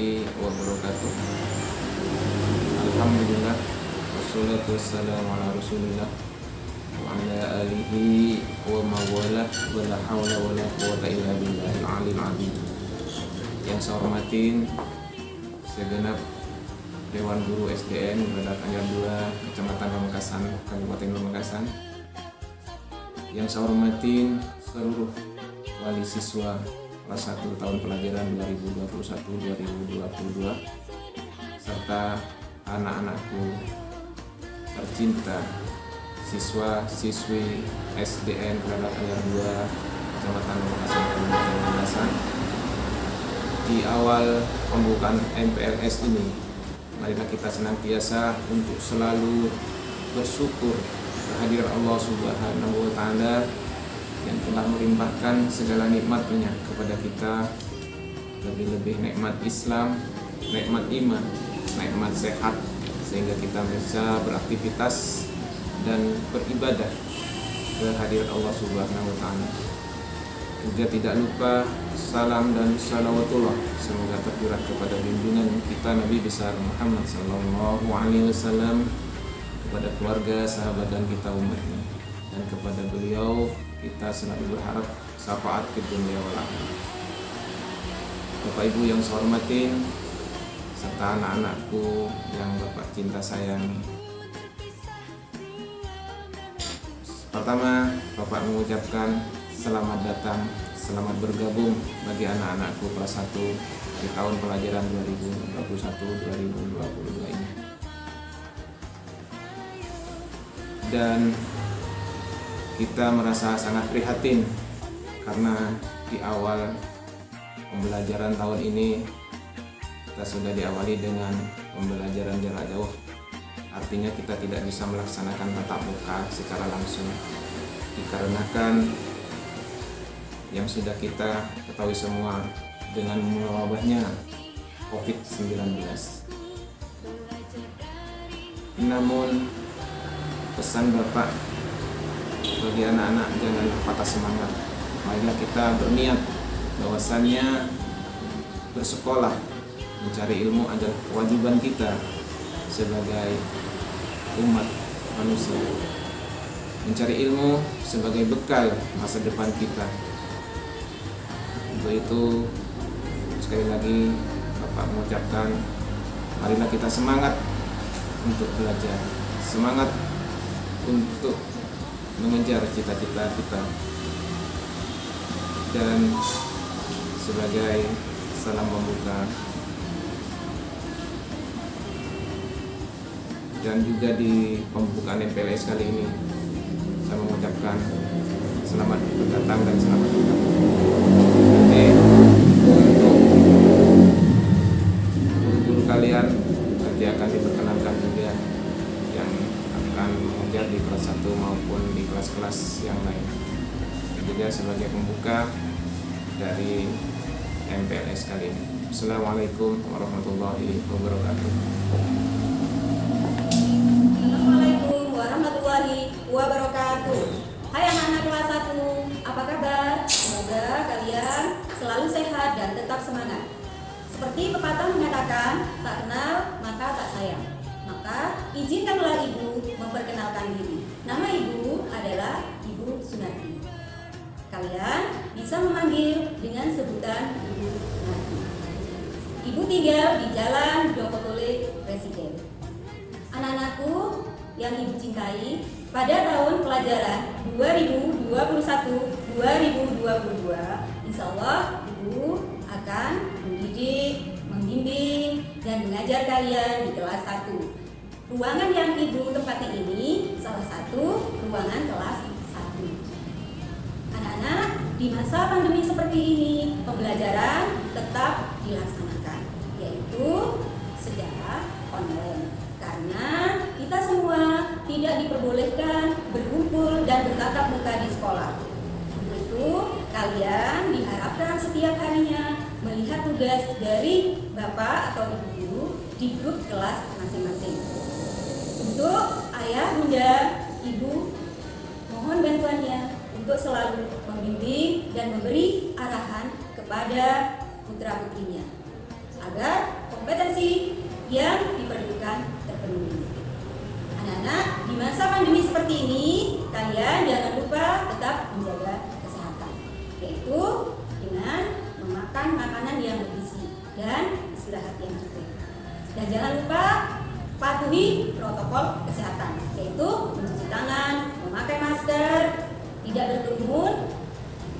warahmatullahi wabarakatuh. Alhamdulillah, wassalatu wassalamu ala rasulillah wa ala alihi wa mawalah, wa la hawla wa la quwata illa billahil aliyil azim. Yang saya hormatin segenap Dewan Guru SDN Badak Anyar 2 Kecamatan Pamekasan, Kabupaten Pamekasan. Yang saya hormatin seluruh wali siswa kelas 1 tahun pelajaran 2021-2022 serta anak-anakku tercinta, siswa-siswi SDN Badak Anyar 2 Kecamatan Pamekasan, Kabupaten Pamekasan. Di awal pembukaan MPLS ini, marilah kita senantiasa untuk selalu bersyukur kehadiran Allah Subhanahu wa Ta'ala yang telah melimpahkan segala nikmat-Nya kepada kita, lebih-lebih nikmat Islam, nikmat iman, nikmat sehat, sehingga kita bisa beraktivitas dan beribadah kehadiran Allah Subhanahu wa Ta'ala. Juga tidak lupa salam dan salawatullah semoga tercurah kepada junjungan kita Nabi besar Muhammad sallallahu alaihi wasallam, kepada keluarga, sahabat dan kita umatnya, dan kepada beliau kita selalu berharap syafaat di dunia wal akhirah. Bapak Ibu yang saya hormatin serta anak-anakku yang Bapak cinta sayangi. Pertama, Bapak mengucapkan selamat datang, selamat bergabung bagi anak-anakku kelas 1 di tahun pelajaran 2021-2022 ini. Dan kita merasa sangat prihatin karena di awal pembelajaran tahun ini kita sudah diawali dengan pembelajaran jarak jauh. Artinya kita tidak bisa melaksanakan tatap muka secara langsung dikarenakan yang sudah kita ketahui semua dengan mewabahnya COVID-19. Namun pesan Bapak bagi anak-anak, jangan patah semangat. Marilah kita berniat bahwasannya bersekolah, mencari ilmu adalah kewajiban kita sebagai umat manusia. Mencari ilmu sebagai bekal masa depan kita. Untuk itu sekali lagi Bapak mengucapkan, marilah kita semangat untuk belajar, semangat untuk mengejar cita-cita kita. Dan sebagai salam pembuka dan juga di pembukaan MPLS kali ini, saya mengucapkan selamat datang dan selamat datang. Untuk guru-guru kalian nanti akan diperkenalkan juga yang akan mengajar di kelas 1 maupun di kelas-kelas yang lain. Dan juga sebagai pembuka dari MPLS kali ini. Assalamualaikum warahmatullahi wabarakatuh. Assalamualaikum warahmatullahi wabarakatuh. Hai anak-anak kelas 1, apa kabar? Semoga kalian selalu sehat dan tetap semangat. Seperti pepatah mengatakan, tak kenal maka tak sayang. Maka izinkanlah ibu memperkenalkan diri. Nama ibu adalah Ibu Sunati. Kalian bisa memanggil dengan sebutan Ibu Sunati. Ibu tinggal di Jalan Dopotole Presiden. Anak-anakku yang ibu cintai, pada tahun pelajaran 2021-2022, insya Allah ibu akan mendidik, membimbing, dan mengajar kalian di kelas 1. Ruangan yang ibu tempati ini salah satu ruangan kelas 1. Anak-anak, di masa pandemi seperti ini, pembelajaran tetap dilaksanakan, yaitu secara online. Karena kita semua tidak diperbolehkan berkumpul dan bertatap muka di sekolah. Untuk itu, kalian diharapkan setiap harinya melihat tugas dari Bapak atau Ibu guru di grup kelas masing-masing. Untuk ayah, bunda, ibu, mohon bantuannya untuk selalu membimbing dan memberi arahan kepada putra-putrinya agar kompetensi yang diperlukan terpenuhi. Anak-anak, di masa pandemi seperti ini, kalian jangan lupa tetap menjaga kesehatan, yaitu dengan memakan makanan yang bergizi dan istirahat yang cukup. Dan jangan lupa patuhi protokol kesehatan, yaitu mencuci tangan, memakai masker, tidak berkerumun,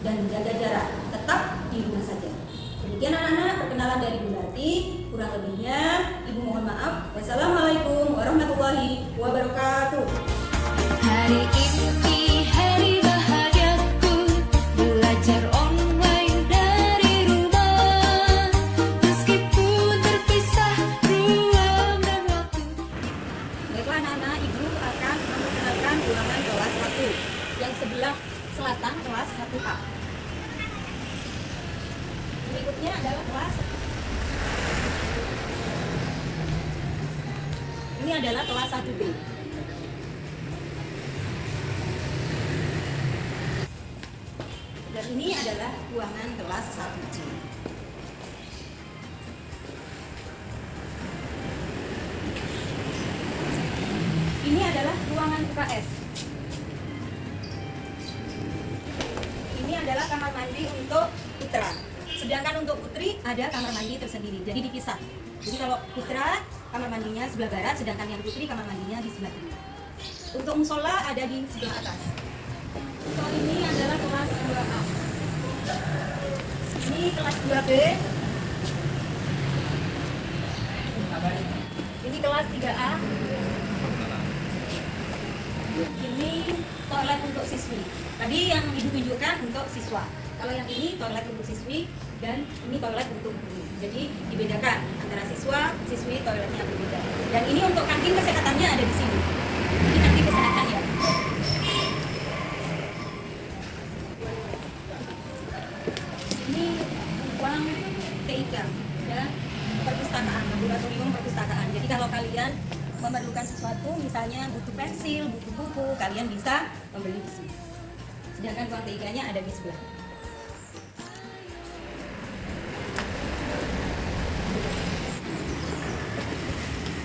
dan menjaga jarak. Tetap di rumah saja. Demikian anak-anak perkenalan dari Bu Narti. Kurang lebihnya Ibu mohon maaf. Wassalamualaikum warahmatullahi wabarakatuh. Hari ini hari bahagiaku, belajar online dari rumah, meskipun terpisah ruang dan waktu. Baiklah anak-anak, Ibu akan memperkenalkan ruangan kelas 1 yang sebelah selatan kelas 1A. Berikutnya adalah kelas. Ini adalah kelas 1B. Dan ini adalah ruangan kelas 1C. Ini adalah ruangan UKS. Ini adalah kamar mandi untuk putra. Sedangkan untuk putri ada kamar mandi tersendiri. Jadi dipisah. Jadi kalau putra kamar mandinya sebelah barat, sedangkan yang putri kamar mandinya di sebelah kiri. Untuk musola ada di sebelah atas. Untuk ini adalah kelas 2A. Ini kelas 2B. Ini kelas 3A. Ini toilet untuk siswi. Tadi yang Ibu tunjukkan untuk siswa. Kalau yang ini toilet untuk siswi dan ini toilet untuk guru. Jadi dibedakan antara siswa, siswi toiletnya berbeda. Dan ini untuk kantin kesehatannya ada di sini. Ini kantin kesehatan ya. Ini ruang TIK ya, perpustakaan, laboratorium perpustakaan. Jadi kalau kalian memerlukan sesuatu, misalnya butuh pensil, butuh buku, kalian bisa membeli di sini. Sedangkan ruang TIK-nya ada di sebelah.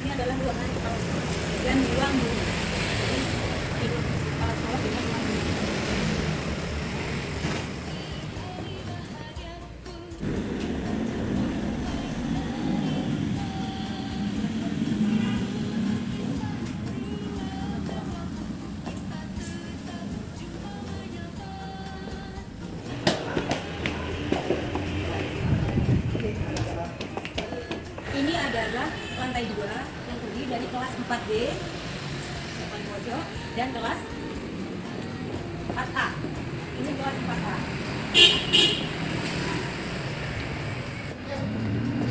Ini adalah ruangan kepala sekolah dan ruang guru. Jadi kepala sekolah dengan ruang guru. Ini adalah lantai 2 yang terdiri dari kelas 4B depan pojok dan kelas 4A. Ini kelas 4A.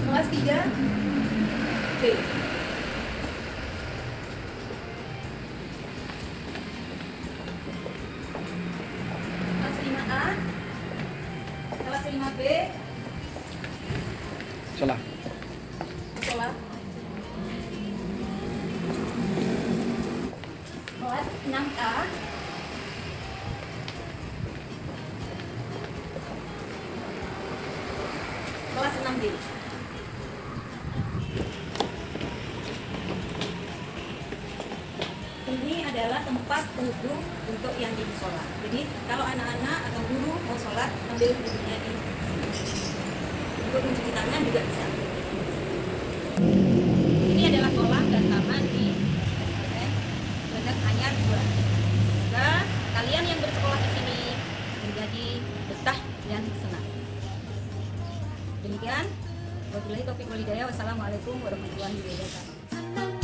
Kelas 3B. Kelas 5A. Kelas 5B. Salah. Sekolah. Kelas 6A. Kelas 6B. Ini adalah tempat duduk untuk yang di musola. Jadi kalau anak-anak atau guru mau sholat, ambil duduknya di sini. Untuk mencuci tangan juga bisa. Ini adalah kolam dan taman di Bendek Anyar 2. Semoga kalian yang bersekolah di sini menjadi betah dan senang. Demikian, wabillahi taufiq wal hidayah. Wassalamualaikum warahmatullahi wabarakatuh.